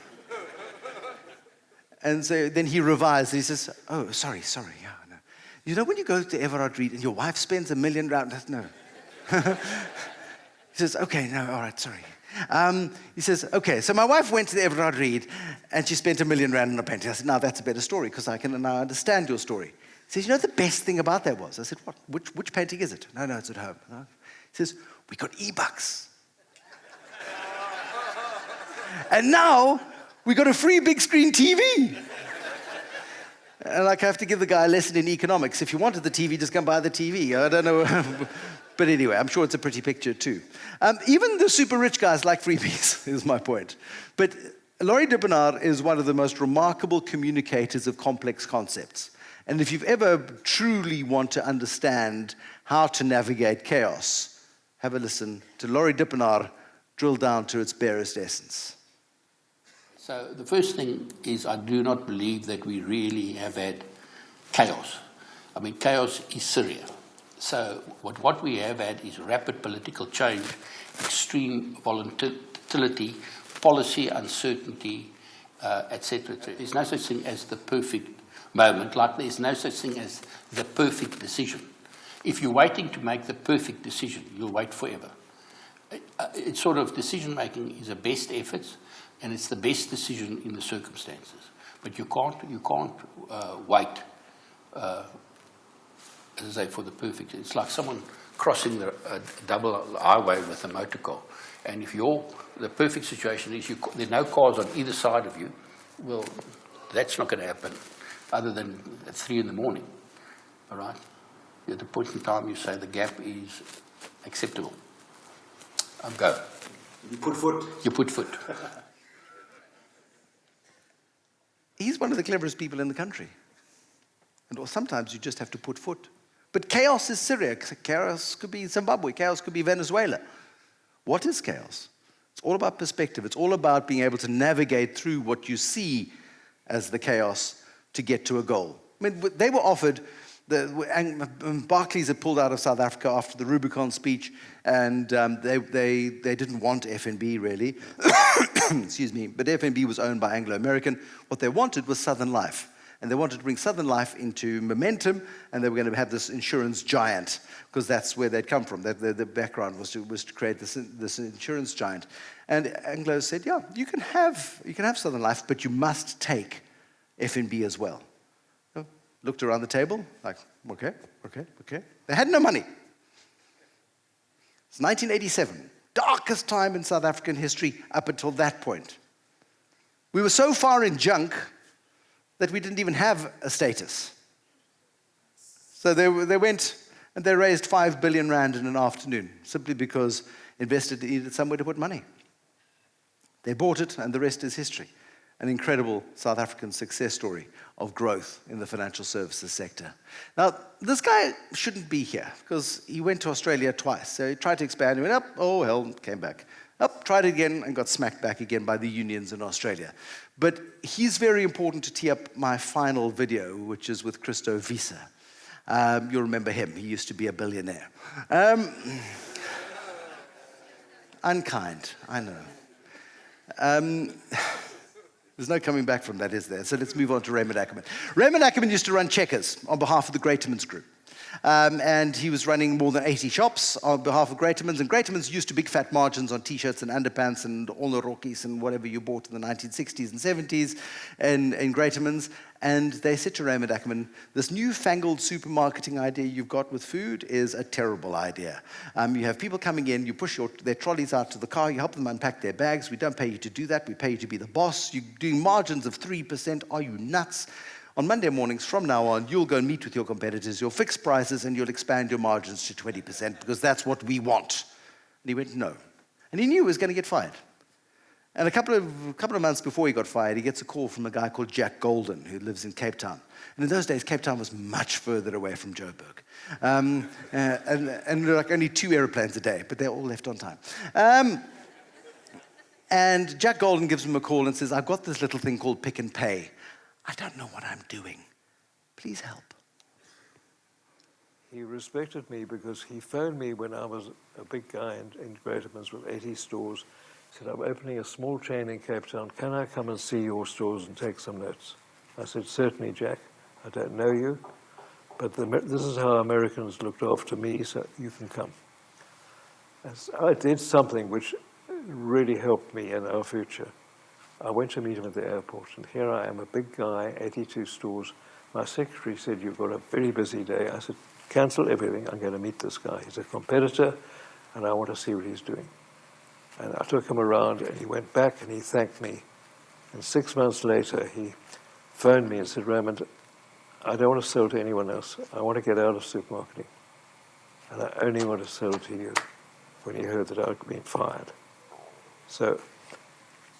And so then he revised. He says, oh, sorry, yeah, no. You know, when you go to Everard Reed and your wife spends R1 million, no. He says, okay, no, all right, sorry. He says, okay, so my wife went to the Everard Reed and she spent R1 million on a painting. I said, now that's a better story because I can now understand your story. He says, you know, the best thing about that was, I said, what? Which painting is it? No, it's at home. He says, we got e-bucks. And now we got a free big screen TV. And like I have to give the guy a lesson in economics. If you wanted the TV, just come buy the TV. I don't know. But anyway, I'm sure it's a pretty picture too. Even the super rich guys like freebies, is my point. But Laurie Dippenard is one of the most remarkable communicators of complex concepts. And if you've ever truly want to understand how to navigate chaos, have a listen to Laurie Dippenard drill down to its barest essence. So the first thing is I do not believe that we really have had chaos. I mean, chaos is Syria. So what we have had is rapid political change, extreme volatility, policy uncertainty, etc. There's no such thing as the perfect moment, like there's no such thing as the perfect decision. If you're waiting to make the perfect decision, you'll wait forever. It's sort of decision-making is a best efforts, and it's the best decision in the circumstances. But you can't wait, as I say, for the perfect. It's like someone crossing the double highway with a motor car. And if the perfect situation is there are no cars on either side of you, well, that's not going to happen, other than at 3 in the morning, all right? At the point in time you say the gap is acceptable. Go. You put foot. You put foot. He's one of the cleverest people in the country. And sometimes you just have to put foot. But chaos is Syria. Chaos could be Zimbabwe. Chaos could be Venezuela. What is chaos? It's all about perspective. It's all about being able to navigate through what you see as the chaos to get to a goal. I mean, they were offered, Barclays had pulled out of South Africa after the Rubicon speech, and they didn't want FNB really. Excuse me, but FNB was owned by Anglo-American. What they wanted was Southern Life. And they wanted to bring Southern Life into momentum, and they were going to have this insurance giant, because that's where they'd come from. The background was to create this insurance giant. And Anglo said, yeah, you can have Southern Life, but you must take FNB as well. So, looked around the table, like, okay. They had no money. It's 1987, darkest time in South African history up until that point. We were so far in junk that we didn't even have a status. So they went and they raised 5 billion rand in an afternoon, simply because investors needed somewhere to put money. They bought it, and the rest is history. An incredible South African success story of growth in the financial services sector. Now, this guy shouldn't be here, because he went to Australia twice. So he tried to expand, he went up, oh hell, came back. Up, tried it again, and got smacked back again by the unions in Australia. But he's very important to tee up my final video, which is with Christo Wiese. You'll remember him. He used to be a billionaire. Unkind, I know. There's no coming back from that, is there? So let's move on to Raymond Ackerman. Raymond Ackerman used to run Checkers on behalf of the Greatermans Group. and he was running more than 80 shops on behalf of Greatermans. And Greatermans used to big fat margins on T-shirts and underpants and all the rockies and whatever you bought in the 1960s and 70s in Greatermans. And they said to Raymond Ackerman, this newfangled supermarketing idea you've got with food is a terrible idea. You have people coming in, you push their trolleys out to the car, you help them unpack their bags. We don't pay you to do that. We pay you to be the boss. You're doing margins of 3%. Are you nuts? On Monday mornings, from now on, you'll go and meet with your competitors, you'll fix prices, and you'll expand your margins to 20% because that's what we want. And he went, no. And he knew he was going to get fired. And a couple of months before he got fired, he gets a call from a guy called Jack Golden, who lives in Cape Town. And in those days, Cape Town was much further away from Joburg. And there were like only 2 airplanes a day, but they all left on time. And Jack Golden gives him a call and says, I've got this little thing called Pick and Pay. I don't know what I'm doing. Please help. He respected me because he phoned me when I was a big guy in Greatermans with 80 stores. He said, I'm opening a small chain in Cape Town. Can I come and see your stores and take some notes? I said, certainly, Jack. I don't know you, but this is how Americans looked after me, so you can come. And so I did something which really helped me in our future. I went to meet him at the airport, and here I am, a big guy, 82 stores. My secretary said, you've got a very busy day. I said, cancel everything. I'm going to meet this guy. He's a competitor, and I want to see what he's doing. And I took him around, and he went back, and he thanked me. And 6 months later, he phoned me and said, Raymond, I don't want to sell to anyone else. I want to get out of supermarketing. And I only want to sell to you, when he heard that I'd been fired. So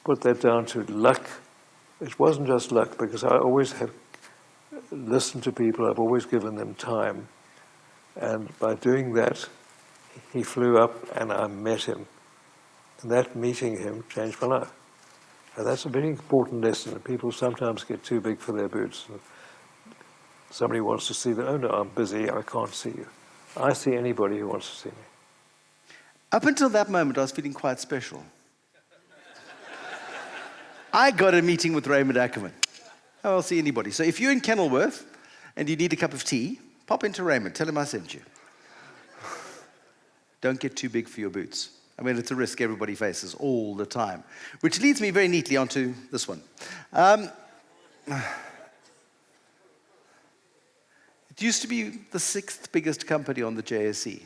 put that down to luck. It wasn't just luck, because I always have listened to people. I've always given them time. And by doing that, he flew up and I met him. And that meeting him changed my life. And that's a very important lesson. People sometimes get too big for their boots. Somebody wants to see them. Oh, no, I'm busy. I can't see you. I see anybody who wants to see me. Up until that moment, I was feeling quite special. I got a meeting with Raymond Ackerman. I'll see anybody. So if you're in Kenilworth and you need a cup of tea, pop into Raymond. Tell him I sent you. Don't get too big for your boots. I mean, it's a risk everybody faces all the time. Which leads me very neatly onto this one. It used to be the 6th biggest company on the JSE.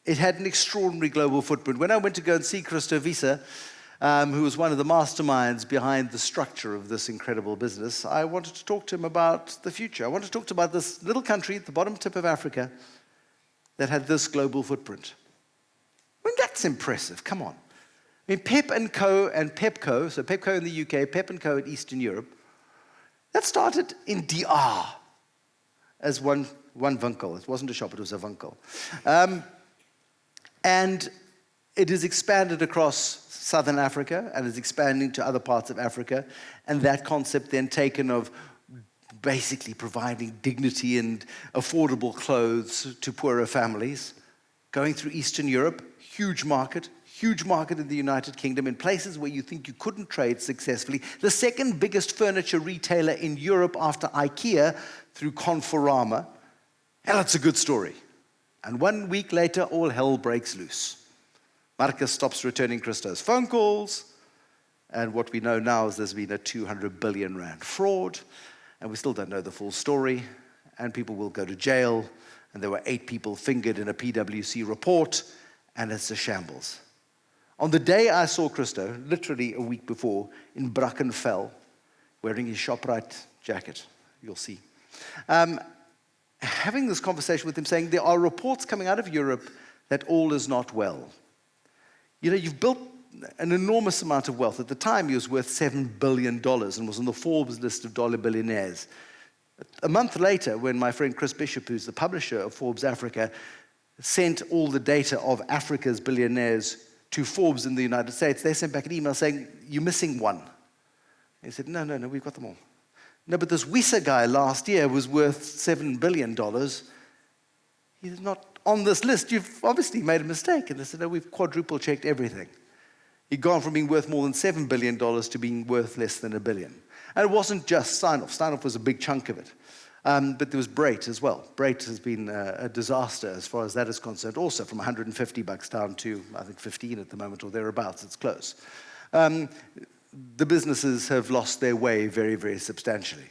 It had an extraordinary global footprint. When I went to go and see Christo Wiese, who was one of the masterminds behind the structure of this incredible business, I wanted to talk to him about the future. I wanted to talk to him about this little country at the bottom tip of Africa that had this global footprint. I mean, that's impressive. Come on. I mean, Pep & Co. and Pepco, so Pepco in the UK, Pep & Co. in Eastern Europe, that started in DR as one winkel. It wasn't a shop, it was a winkel. And it has expanded across Southern Africa and is expanding to other parts of Africa. And that concept then taken of basically providing dignity and affordable clothes to poorer families. Going through Eastern Europe, huge market in the United Kingdom, in places where you think you couldn't trade successfully. The 2nd biggest furniture retailer in Europe after IKEA through Conforama. Hell, it's a good story. And 1 week later, all hell breaks loose. Marcus stops returning Christo's phone calls, and what we know now is there's been a 200 billion rand fraud, and we still don't know the full story, and people will go to jail, and there were 8 people fingered in a PwC report, and it's a shambles. On the day I saw Christo, literally a week before, in Brackenfell, wearing his ShopRite jacket, you'll see, having this conversation with him, saying there are reports coming out of Europe that all is not well. You know, you've built an enormous amount of wealth. At the time, he was worth $7 billion and was on the Forbes list of dollar billionaires. A month later, when my friend Chris Bishop, who's the publisher of Forbes Africa, sent all the data of Africa's billionaires to Forbes in the United States, they sent back an email saying, you're missing one. He said, no, we've got them all. No, but this Wiese guy last year was worth $7 billion. He's not on this list. You've obviously made a mistake. And they said, no, we've quadruple checked everything. He'd gone from being worth more than $7 billion to being worth less than $1 billion. And it wasn't just Steinhoff. Steinhoff was a big chunk of it. But there was Brait as well. Brait has been a disaster as far as that is concerned, also from $150 down to, I think, 15 at the moment or thereabouts. It's close. The businesses have lost their way very, very substantially.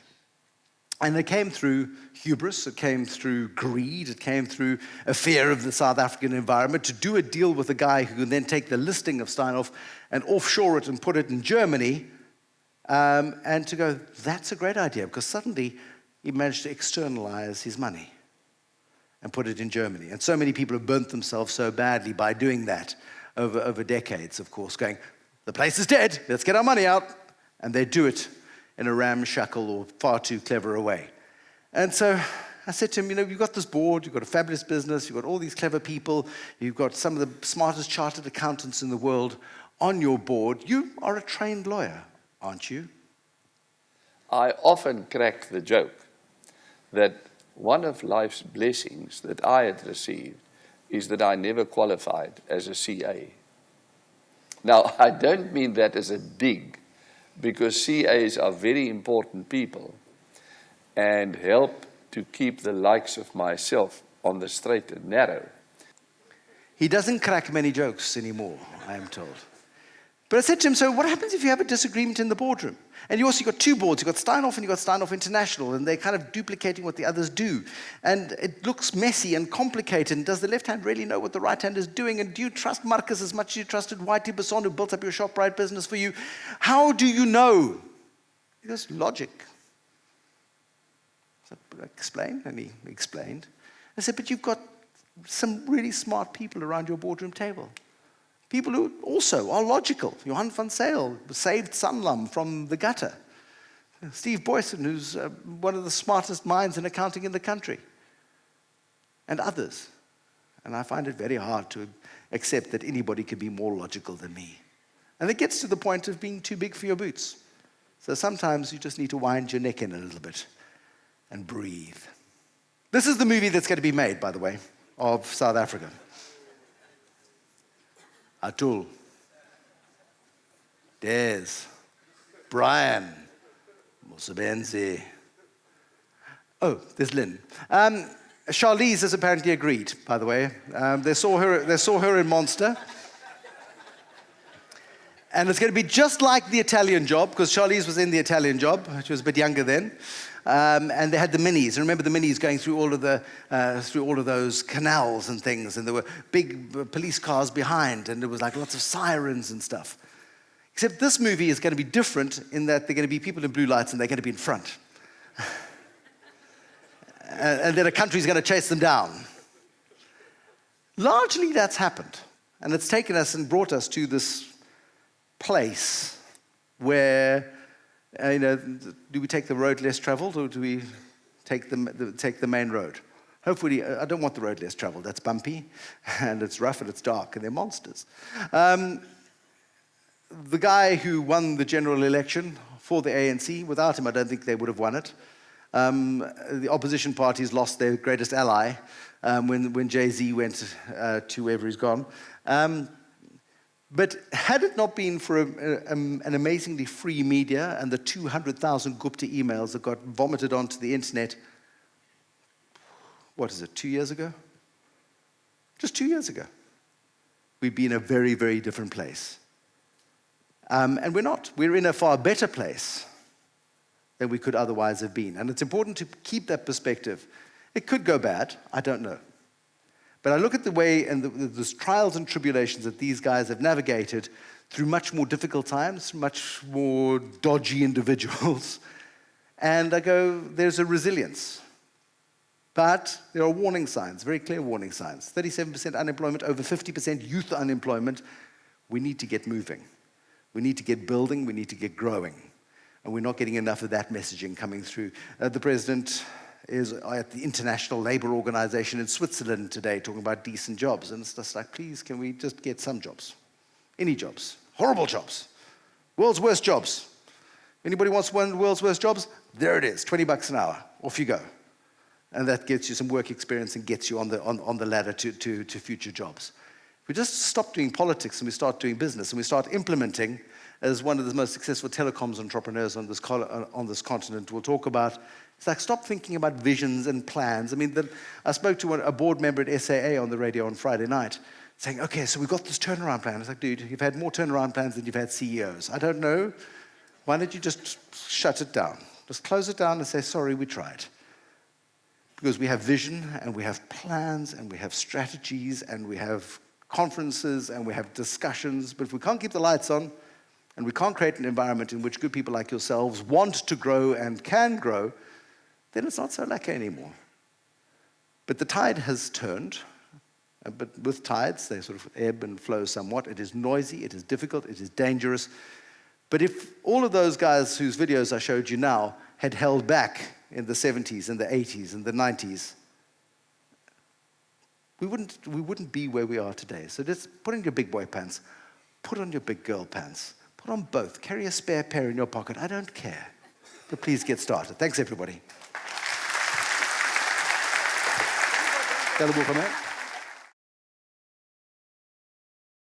And it came through hubris, it came through greed, it came through a fear of the South African environment to do a deal with a guy who can then take the listing of Steinhoff and offshore it and put it in Germany, and to go, that's a great idea, because suddenly he managed to externalize his money and put it in Germany. And so many people have burnt themselves so badly by doing that over decades, of course, going, the place is dead, let's get our money out. And they do it in a ramshackle or far too clever a way. And so I said to him, you've got this board, you've got a fabulous business, you've got all these clever people, you've got some of the smartest chartered accountants in the world on your board. You are a trained lawyer, aren't you? I often crack the joke that one of life's blessings that I had received is that I never qualified as a CA. Now, I don't mean that as a dig, because CAs are very important people and help to keep the likes of myself on the straight and narrow. He doesn't crack many jokes anymore, I am told. But I said to him, so what happens if you have a disagreement in the boardroom? And you also got two boards. You've got Steinhoff and you've got Steinhoff International, and they're kind of duplicating what the others do. And it looks messy and complicated. And does the left hand really know what the right hand is doing? And do you trust Marcus as much as you trusted Whitey Basson, who built up your ShopRite business for you? How do you know? He goes, logic. So I explained, and he explained. I said, but you've got some really smart people around your boardroom table. People who also are logical. Johan van Zyl saved Sanlam from the gutter. Steve Boyson, who's one of the smartest minds in accounting in the country. And others. And I find it very hard to accept that anybody could be more logical than me. And it gets to the point of being too big for your boots. So sometimes you just need to wind your neck in a little bit and breathe. This is the movie that's going to be made, by the way, of South Africa. Atul, Des, Brian, Mosebenzi. Oh, there's Lynn. Charlize has apparently agreed, by the way. They saw her in Monster. And it's going to be just like the Italian Job, because Charlize was in the Italian Job. She was a bit younger then. And they had the minis. And remember the minis going through all of those canals and things. And there were big police cars behind. And there was like lots of sirens and stuff. Except this movie is going to be different in that they're going to be people in blue lights and they're going to be in front. And then a country's going to chase them down. Largely that's happened. And it's taken us and brought us to this place where, do we take the road less traveled or do we take the main road? Hopefully, I don't want the road less traveled. That's bumpy, and it's rough, and it's dark, and they're monsters. The guy who won the general election for the ANC, without him, I don't think they would have won it. The opposition parties lost their greatest ally when Jay-Z went to wherever he's gone. But had it not been for an amazingly free media and the 200,000 Gupta emails that got vomited onto the internet, what is it, 2 years ago? Just 2 years ago. We'd be in a very, very different place. And we're not. We're in a far better place than we could otherwise have been. And it's important to keep that perspective. It could go bad, I don't know. But I look at the way and the trials and tribulations that these guys have navigated through much more difficult times, much more dodgy individuals, and I go, there's a resilience. But there are warning signs, very clear warning signs. 37% unemployment, over 50% youth unemployment. We need to get moving. We need to get building, we need to get growing. And we're not getting enough of that messaging coming through. The president is at the International Labour Organization in Switzerland today talking about decent jobs. And it's just like, please, can we just get some jobs? Any jobs. Horrible jobs. World's worst jobs. Anybody wants one of the world's worst jobs? There it is, $20 an hour. Off you go. And that gets you some work experience and gets you on the ladder to future jobs. If we just stop doing politics and we start doing business and we start implementing as one of the most successful telecoms entrepreneurs on this continent will talk about. It's like, stop thinking about visions and plans. I mean, I spoke to a board member at SAA on the radio on Friday night, saying, okay, so we've got this turnaround plan. I was like, dude, you've had more turnaround plans than you've had CEOs. I don't know. Why don't you just shut it down? Just close it down and say, sorry, we tried. Because we have vision, and we have plans, and we have strategies, and we have conferences, and we have discussions. But if we can't keep the lights on, and we can't create an environment in which good people like yourselves want to grow and can grow, then it's not so lucky anymore. But the tide has turned. But with tides, they sort of ebb and flow somewhat. It is noisy, it is difficult, it is dangerous. But if all of those guys whose videos I showed you now had held back in the 70s and the 80s and the 90s, we wouldn't be where we are today. So just put on your big boy pants, put on your big girl pants, put on both, carry a spare pair in your pocket, I don't care. But please get started. Thanks, everybody. Got a book on that?